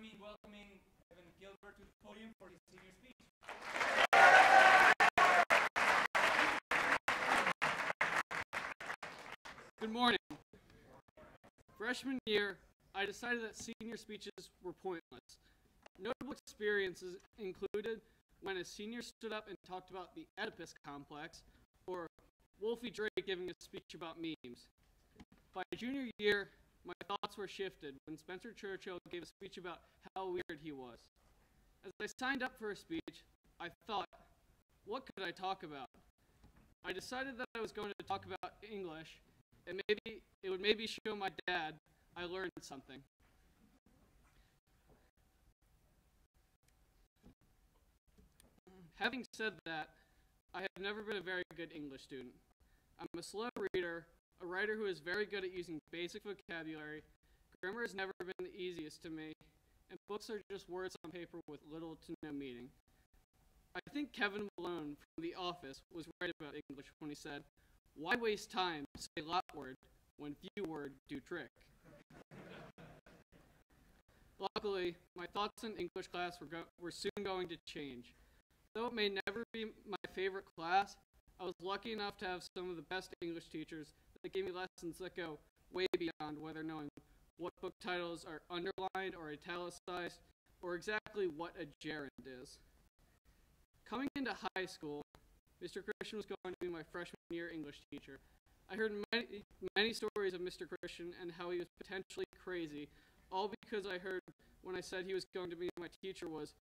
me in welcoming Evan Gilbert to the podium for his senior speech. Good morning. Freshman year, I decided that senior speeches were pointless. Notable experiences included when a senior stood up and talked about the Oedipus complex, or Wolfie Drake giving a speech about memes. By junior year, my thoughts were shifted when Spencer Churchill gave a speech about how weird he was. As I signed up for a speech, I thought, what could I talk about? I decided that I was going to talk about English, and maybe it would maybe show my dad I learned something. Having said that, I have never been a very good English student. I'm a slow reader, a writer who is very good at using basic vocabulary. Grammar has never been the easiest to me, and books are just words on paper with little to no meaning. I think Kevin Malone from The Office was right about English when he said, "Why waste time, say lot word, when few word do trick?" Luckily, my thoughts in English class were soon going to change. Though it may never be my favorite class, I was lucky enough to have some of the best English teachers that gave me lessons that go way beyond whether knowing what book titles are underlined or italicized, or exactly what a gerund is. Coming into high school, Mr. Christian was going to be my freshman year English teacher. I heard many stories of Mr. Christian and how he was potentially crazy, all because I heard when I said he was going to be my teacher was,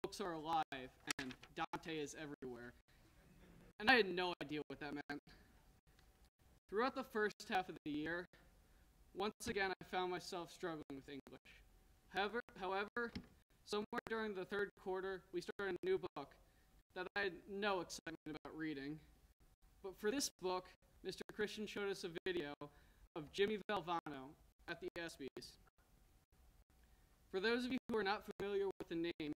"Books are alive," and Dante is everywhere. And I had no idea what that meant. Throughout the first half of the year, once again I found myself struggling with English. However, somewhere during the third quarter, we started a new book that I had no excitement about reading. But for this book, Mr. Christian showed us a video of Jimmy Valvano at the Assemblies. For those of you who are not familiar with the name,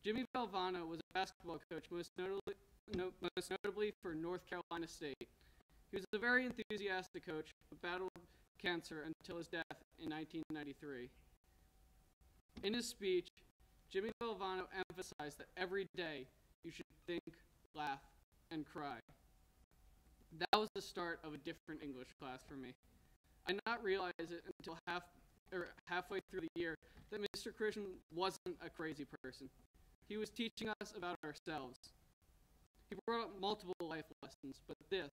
Jimmy Valvano was a basketball coach, most notably for North Carolina State. He was a very enthusiastic coach, but battled cancer until his death in 1993. In his speech, Jimmy Valvano emphasized that every day you should think, laugh, and cry. That was the start of a different English class for me. I did not realize it until halfway through the year that Mr. Christian wasn't a crazy person. He was teaching us about ourselves. He brought up multiple life lessons, but this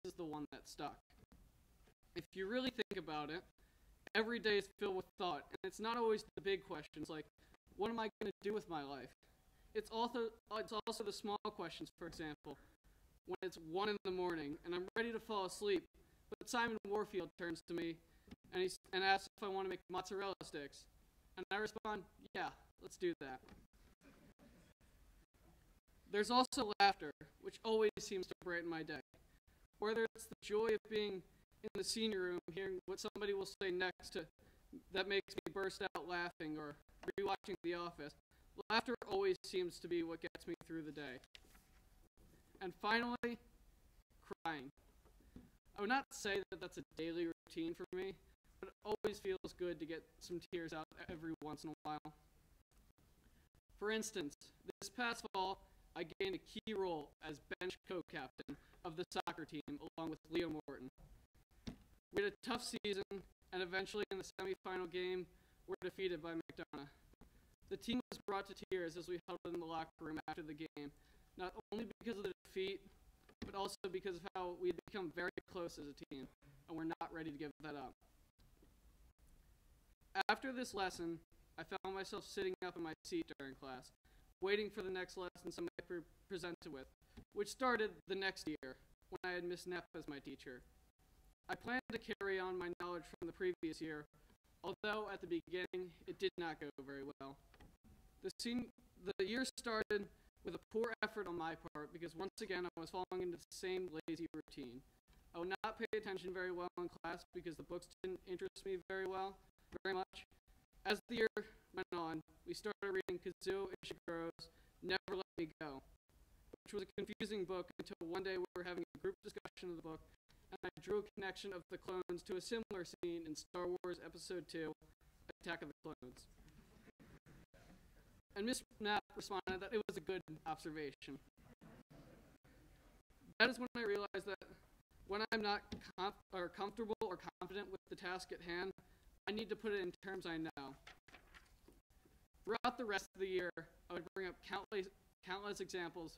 is the one that stuck. If you really think about it, every day is filled with thought, and it's not always the big questions like, what am I going to do with my life? It's also the small questions, for example, when it's 1 in the morning and I'm ready to fall asleep, but Simon Warfield turns to me and asks if I want to make mozzarella sticks. And I respond, yeah, let's do that. There's also laughter, which always seems to brighten my day. Whether it's the joy of being in the senior room, hearing what somebody will say next that makes me burst out laughing, or rewatching The Office, laughter always seems to be what gets me through the day. And finally, crying. I would not say that that's a daily routine for me, but it always feels good to get some tears out every once in a while. For instance, this past fall, I gained a key role as bench co-captain of the soccer team along with Leo Morton. We had a tough season, and eventually in the semifinal game, were defeated by McDonough. The team was brought to tears as we huddled in the locker room after the game, not only because of the defeat, but also because of how we had become very close as a team, and we're not ready to give that up. After this lesson, I found myself sitting up in my seat during class, waiting for the next lesson somebody might be presented with, which started the next year, when I had Miss Neff as my teacher. I planned to carry on my knowledge from the previous year, although at the beginning it did not go very well. The year started with a poor effort on my part because once again I was falling into the same lazy routine. I would not pay attention very well in class because the books didn't interest me very much. As the year went on, we started reading Kazuo Ishiguro's Never Let Me Go, which was a confusing book until one day we were having a group discussion of the book, and I drew a connection of the clones to a similar scene in Star Wars Episode II, Attack of the Clones. And Miss Knapp responded that it was a good observation. That is when I realized that when I'm not comfortable or confident with the task at hand, I need to put it in terms I know. Throughout the rest of the year, I would bring up countless examples,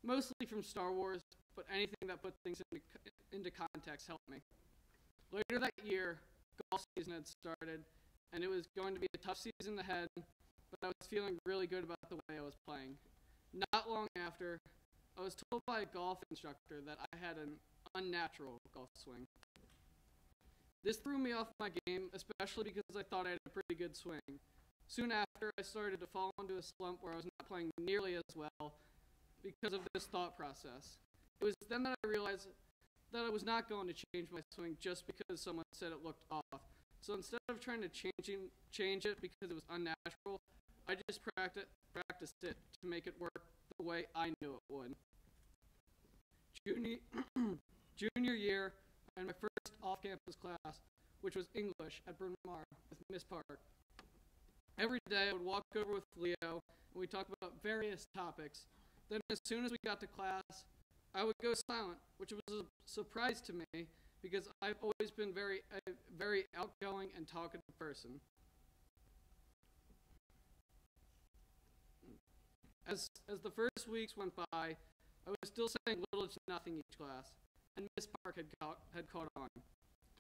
mostly from Star Wars, but anything that put things into context helped me. Later that year, golf season had started, and it was going to be a tough season ahead, but I was feeling really good about the way I was playing. Not long after, I was told by a golf instructor that I had an unnatural golf swing. This threw me off my game, especially because I thought I had a pretty good swing. Soon after, I started to fall into a slump where I was not playing nearly as well because of this thought process. It was then that I realized that I was not going to change my swing just because someone said it looked off. So instead of trying to change it because it was unnatural, I just practiced it to make it work the way I knew it would. Junior year, and my first off-campus class, which was English at Bryn Mawr with Miss Park. Every day I would walk over with Leo, and we'd talk about various topics. Then as soon as we got to class, I would go silent, which was a surprise to me because I've always been a very outgoing and talkative person. As the first weeks went by, I was still saying little to nothing each class, and Miss Park had caught on.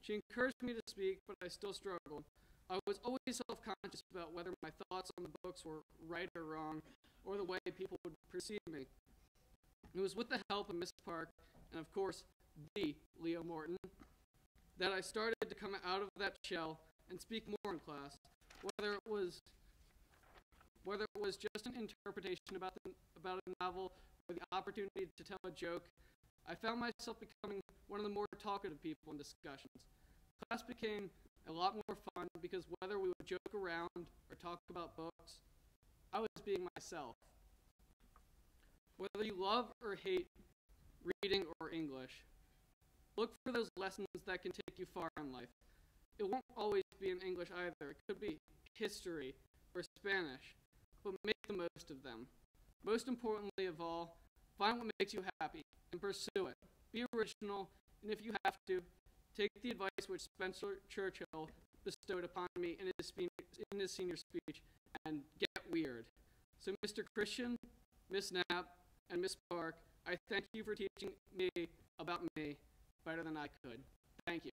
She encouraged me to speak, but I still struggled. I was always self-conscious about whether my thoughts on the books were right or wrong, or the way people would perceive me. It was with the help of Miss Park, and of course, the Leo Morton, that I started to come out of that shell and speak more in class, whether it was just an interpretation about a novel or the opportunity to tell a joke. I found myself becoming one of the more talkative people in discussions. Class became a lot more fun because whether we would joke around or talk about books, I was being myself. Whether you love or hate reading or English, look for those lessons that can take you far in life. It won't always be in English either. It could be history or Spanish, but make the most of them. Most importantly of all, find what makes you happy and pursue it. Be original, and if you have to, take the advice which Spencer Churchill bestowed upon me in his senior speech and get weird. So Mr. Christian, Miss Knapp, and Miss Park, I thank you for teaching me about me better than I could. Thank you.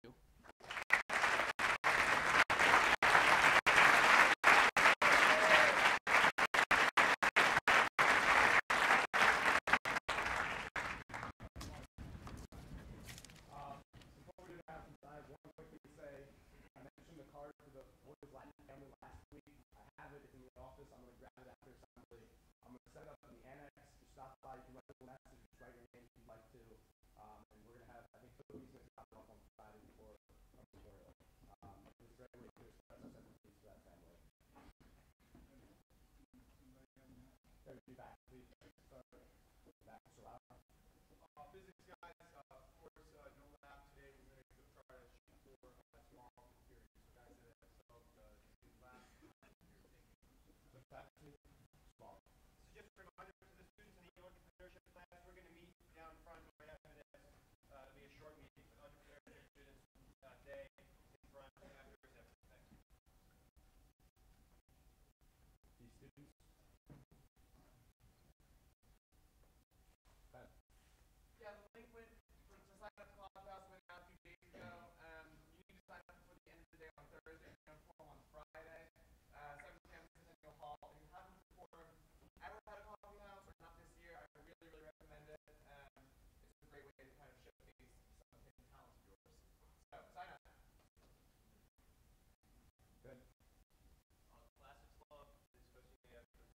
Before we do that, I have one quick thing to say. I mentioned the card for the boys' Latin family last week. I have it. It's in the office. I'm going to grab it after assembly. I'm going to set it up in the annex. You stop by. You can write a little message. Just write your name if you'd like to. And we're going to have, I think, Toby's going to drop it off on Friday before memorial. It's a great way to express our sympathies for that family. Toby, be back, please. Back, so loud. Physics guys, of course, no lab today. We're going to try to shoot for small periods. So guys that have solved the lab you're thinking. So back to small. So just a reminder to the students in the entrepreneurship class, we're going to meet down front right after this. It'll be a short meeting with entrepreneurship students day in front after assembly. Thanks. These students. Yeah, the link went to sign up for Clubhouse went out 2 days ago. You need to sign up before the end of the day on Thursday and form on Friday. 7 p.m. Centennial Hall. If you haven't before ever had a coffee house or not this year, I really recommend it. It's a great way to kind of showcase some hidden talents of yours. So sign up. Good. Classics Club is hosting a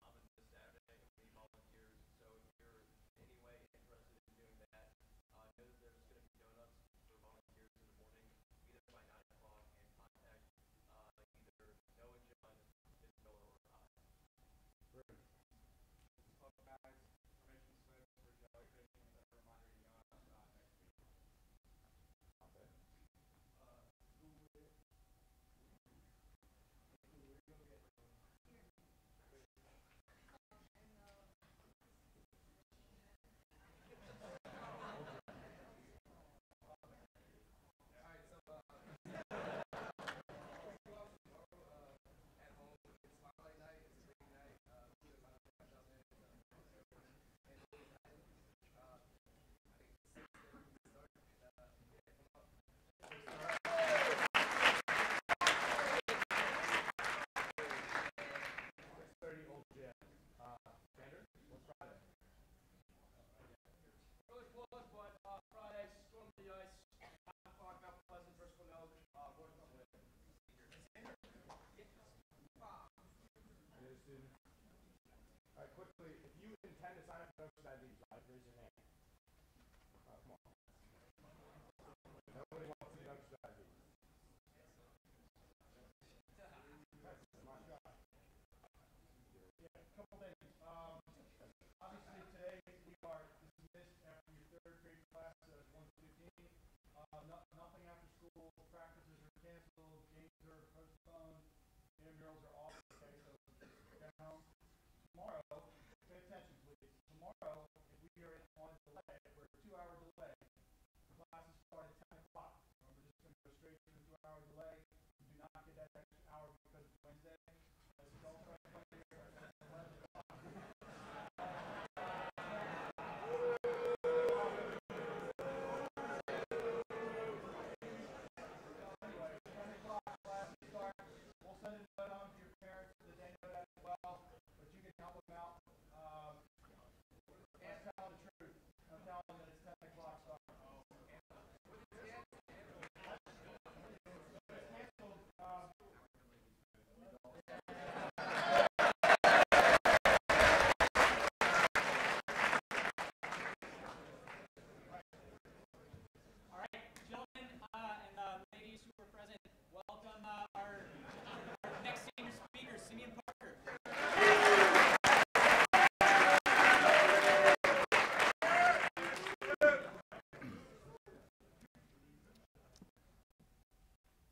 quickly, if you intend to sign up for those IDs, right, raise your hand. Come on. Nobody wants to see those IDs. My God. Yeah, a couple things. Obviously today we are dismissed after your third grade class at 1:15. Nothing after school. Practices are canceled. Games are postponed. Intramurals are off. Okay, so get home. Tomorrow, pay attention, please. Tomorrow, if we are on delay, we're a 2-hour delay. The classes start at 10 o'clock. We're just going to go straight to the 2-hour delay. We do not get that extra hour because it's Wednesday. Let's go for it. Gilman and ladies who are present, welcome our next senior speaker, Simeon Parker.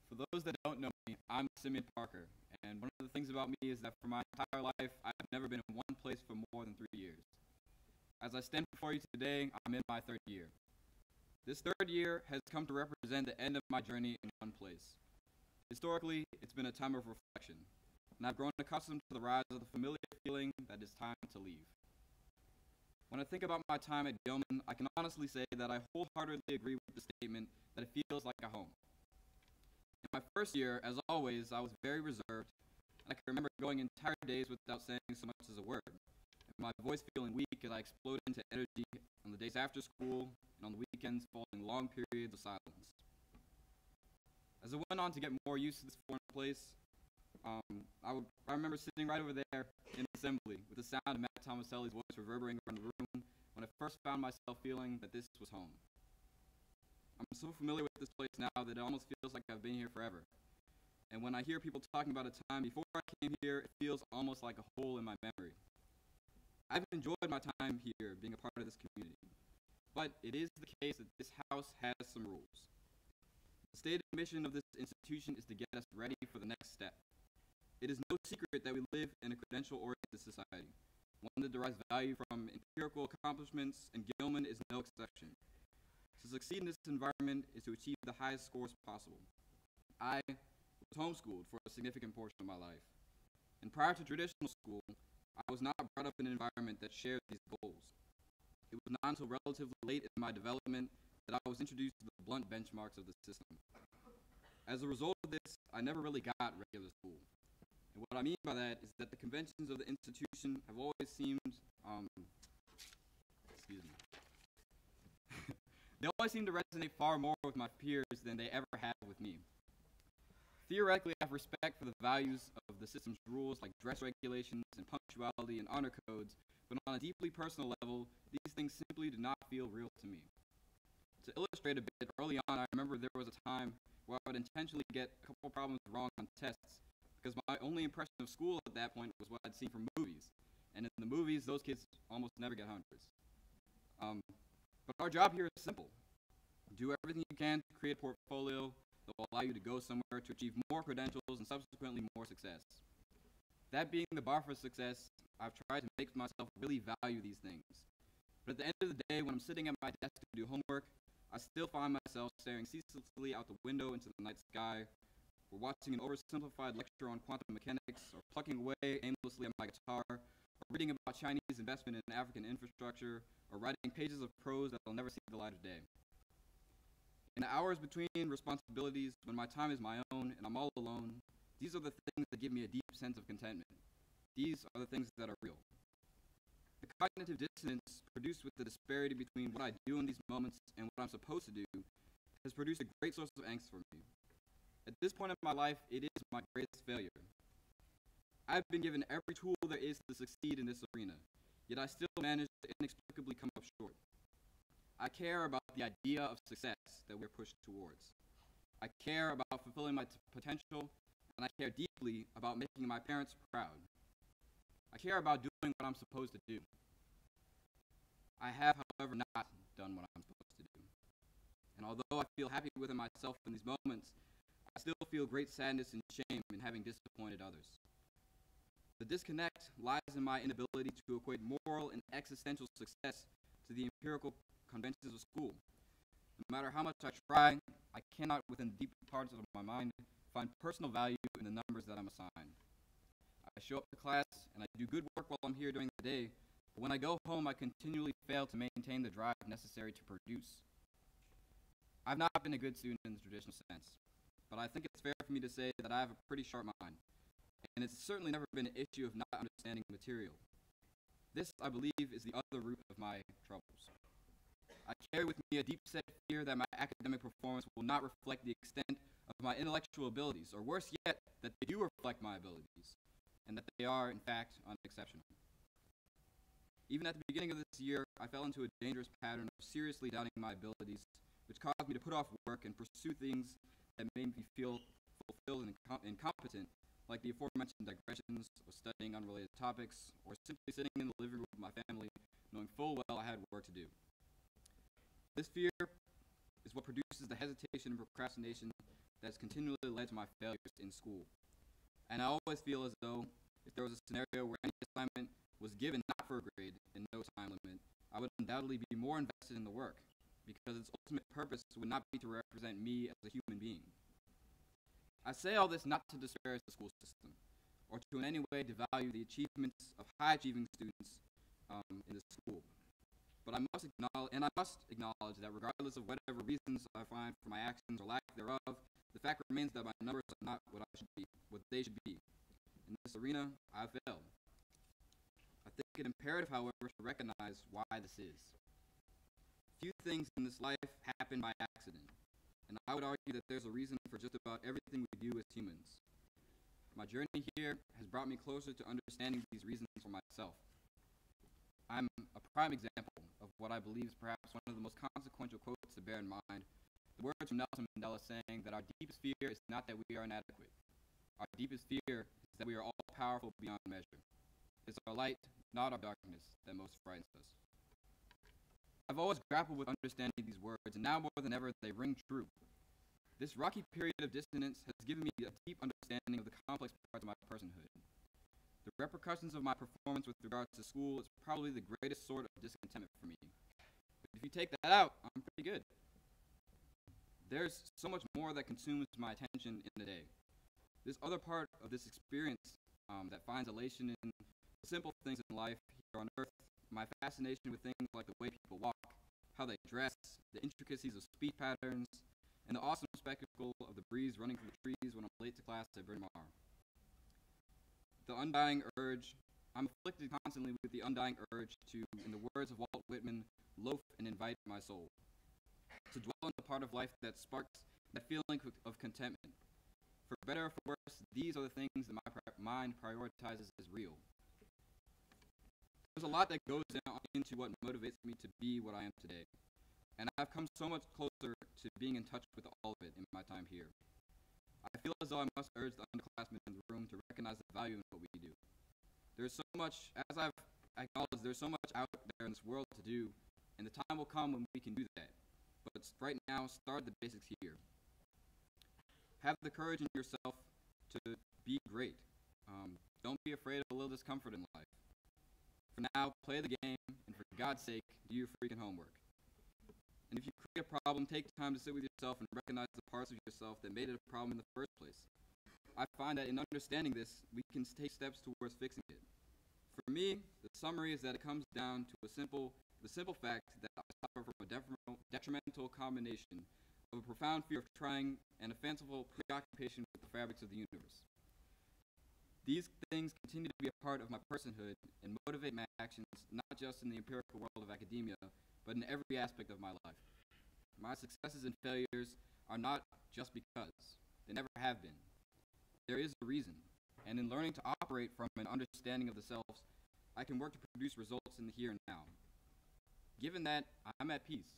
For those that don't know me, I'm Simeon Parker, and one of the things about me is that for my entire life, I've never been in one place for more than 3 years. As I stand before you today, I'm in my third year. This third year has come to represent the end of my journey in one place. Historically, it's been a time of reflection, and I've grown accustomed to the rise of the familiar feeling that it's time to leave. When I think about my time at Gilman, I can honestly say that I wholeheartedly agree with the statement that it feels like a home. In my first year, as always, I was very reserved, and I can remember going entire days without saying so much as a word, and my voice feeling weak as I exploded into energy on the days after school and on the weekends following long periods of silence. As I went on to get more used to this foreign place, I remember sitting right over there in Assembly with the sound of Matt Tomaselli's voice reverberating around the room when I first found myself feeling that this was home. I'm so familiar with this place now that it almost feels like I've been here forever. And when I hear people talking about a time before I came here, it feels almost like a hole in my memory. I've enjoyed my time here, being a part of this community. But it is the case that this house has some rules. The stated mission of this institution is to get us ready for the next step. It is no secret that we live in a credential-oriented society, one that derives value from empirical accomplishments, and Gilman is no exception. To succeed in this environment is to achieve the highest scores possible. I was homeschooled for a significant portion of my life, and prior to traditional school, I was not brought up in an environment that shared these goals. It was not until relatively late in my development that I was introduced to the blunt benchmarks of the system. As a result of this, I never really got regular school. And what I mean by that is that the conventions of the institution have always seemed, they always seem to resonate far more with my peers than they ever have with me. Theoretically, I have respect for the values of the system's rules like dress regulations and punctuality and honor codes, but on a deeply personal level, these things simply do not feel real to me. To illustrate a bit, early on, I remember there was a time where I would intentionally get a couple problems wrong on tests because my only impression of school at that point was what I'd seen from movies. And in the movies, those kids almost never get hundreds. But our job here is simple. Do everything you can to create a portfolio that will allow you to go somewhere to achieve more credentials and subsequently more success. That being the bar for success, I've tried to make myself really value these things. But at the end of the day, when I'm sitting at my desk to do homework, I still find myself staring ceaselessly out the window into the night sky, or watching an oversimplified lecture on quantum mechanics, or plucking away aimlessly at my guitar, or reading about Chinese investment in African infrastructure, or writing pages of prose that will never see the light of day. In the hours between responsibilities, when my time is my own and I'm all alone, these are the things that give me a deep sense of contentment. These are the things that are real. The cognitive dissonance produced with the disparity between what I do in these moments and what I'm supposed to do has produced a great source of angst for me. At this point in my life, it is my greatest failure. I've been given every tool there is to succeed in this arena, yet I still manage to inexplicably come up short. I care about the idea of success that we're pushed towards. I care about fulfilling my potential, and I care deeply about making my parents proud. I care about doing what I'm supposed to do. I have, however, not done what I'm supposed to do. And although I feel happy within myself in these moments, I still feel great sadness and shame in having disappointed others. The disconnect lies in my inability to equate moral and existential success to the empirical conventions of school. No matter how much I try, I cannot, within the deep parts of my mind, find personal value in the numbers that I'm assigned. I show up to class and I do good work while I'm here during the day, but when I go home, I continually fail to maintain the drive necessary to produce. I've not been a good student in the traditional sense, but I think it's fair for me to say that I have a pretty sharp mind, and it's certainly never been an issue of not understanding material. This, I believe, is the other root of my troubles. I carry with me a deep-set fear that my academic performance will not reflect the extent of my intellectual abilities, or worse yet, that they do reflect my abilities, and that they are, in fact, unexceptional. Even at the beginning of this year, I fell into a dangerous pattern of seriously doubting my abilities, which caused me to put off work and pursue things that made me feel fulfilled and incompetent, like the aforementioned digressions, or studying unrelated topics, or simply sitting in the living room with my family, knowing full well I had work to do. This fear is what produces the hesitation and procrastination that has continually led to my failures in school. And I always feel as though if there was a scenario where any assignment was given not for a grade and no time limit, I would undoubtedly be more invested in the work, because its ultimate purpose would not be to represent me as a human being. I say all this not to disparage the school system, or to in any way devalue the achievements of high-achieving students in the school. But I must acknowledge that regardless of whatever reasons I find for my actions or lack thereof, the fact remains that my numbers are not what they should be. In this arena, I failed. I think it imperative, however, to recognize why this is. Few things in this life happen by accident, and I would argue that there's a reason for just about everything we do as humans. My journey here has brought me closer to understanding these reasons for myself. I'm a prime example of what I believe is perhaps one of the most consequential quotes to bear in mind, the words from Nelson Mandela saying that our deepest fear is not that we are inadequate. Our deepest fear is that we are all powerful beyond measure. It's our light, not our darkness, that most frightens us. I've always grappled with understanding these words, and now more than ever they ring true. This rocky period of dissonance has given me a deep understanding of the complex parts of my personhood. The repercussions of my performance with regards to school is probably the greatest sort of discontentment for me. But if you take that out, I'm pretty good. There's so much more that consumes my attention in the day. This other part of this experience that finds elation in the simple things in life here on earth, my fascination with things like the way people walk, how they dress, the intricacies of speech patterns, and the awesome spectacle of the breeze running through the trees when I'm late to class at Bryn Mawr. The undying urge, I'm afflicted constantly with the undying urge to, in the words of Walt Whitman, loaf and invite my soul. To dwell on the part of life that sparks that feeling of contentment. For better or for worse, these are the things that my mind prioritizes as real. There's a lot that goes into what motivates me to be what I am today, and I've come so much closer to being in touch with all of it in my time here. I feel as though I must urge the underclassmen in the room to recognize the value in what we do. There's so much, as I've acknowledged, there's so much out there in this world to do, and the time will come when we can do that. But right now, start the basics here. Have the courage in yourself to be great. Don't be afraid of a little discomfort in life. For now, play the game, and for God's sake, do your freaking homework. And if you create a problem, take time to sit with yourself and recognize the parts of yourself that made it a problem in the first place. I find that in understanding this, we can take steps towards fixing it. For me, the summary is that it comes down to the simple fact that I suffer from a detrimental combination of a profound fear of trying and a fanciful preoccupation with the fabrics of the universe. These things continue to be a part of my personhood and motivate my actions, not just in the empirical world of academia, but in every aspect of my life. My successes and failures are not just because. They never have been. There is a reason, and in learning to operate from an understanding of the self, I can work to produce results in the here and now. Given that, I'm at peace,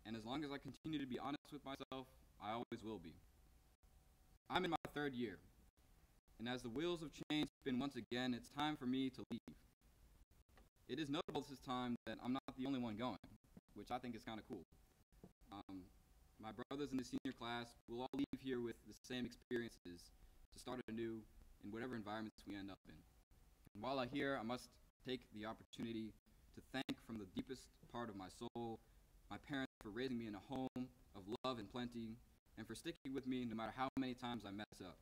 and as long as I continue to be honest with myself, I always will be. I'm in my 3rd year, and as the wheels of change spin once again, it's time for me to leave. It is notable this time that I'm not the only one going, which I think is kind of cool. My brothers in the senior class will all leave here with the same experiences to start anew in whatever environments we end up in. And while I'm here, I must take the opportunity to thank from the deepest part of my soul my parents for raising me in a home of love and plenty, and for sticking with me no matter how many times I mess up.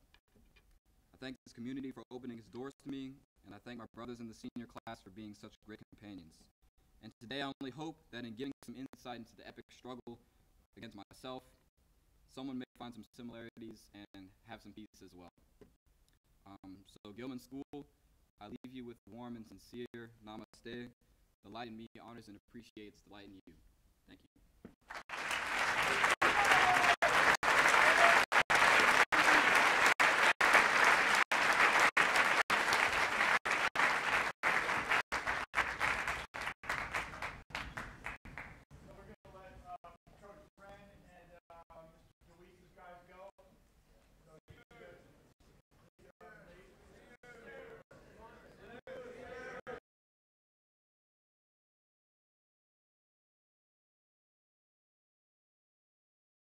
I thank this community for opening its doors to me, and I thank my brothers in the senior class for being such great companions. And today I only hope that in giving some insight into the epic struggle against myself, someone may find some similarities and have some peace as well. So Gilman School, I leave you with warm and sincere namaste. The light in me honors and appreciates the light in you. Thank you.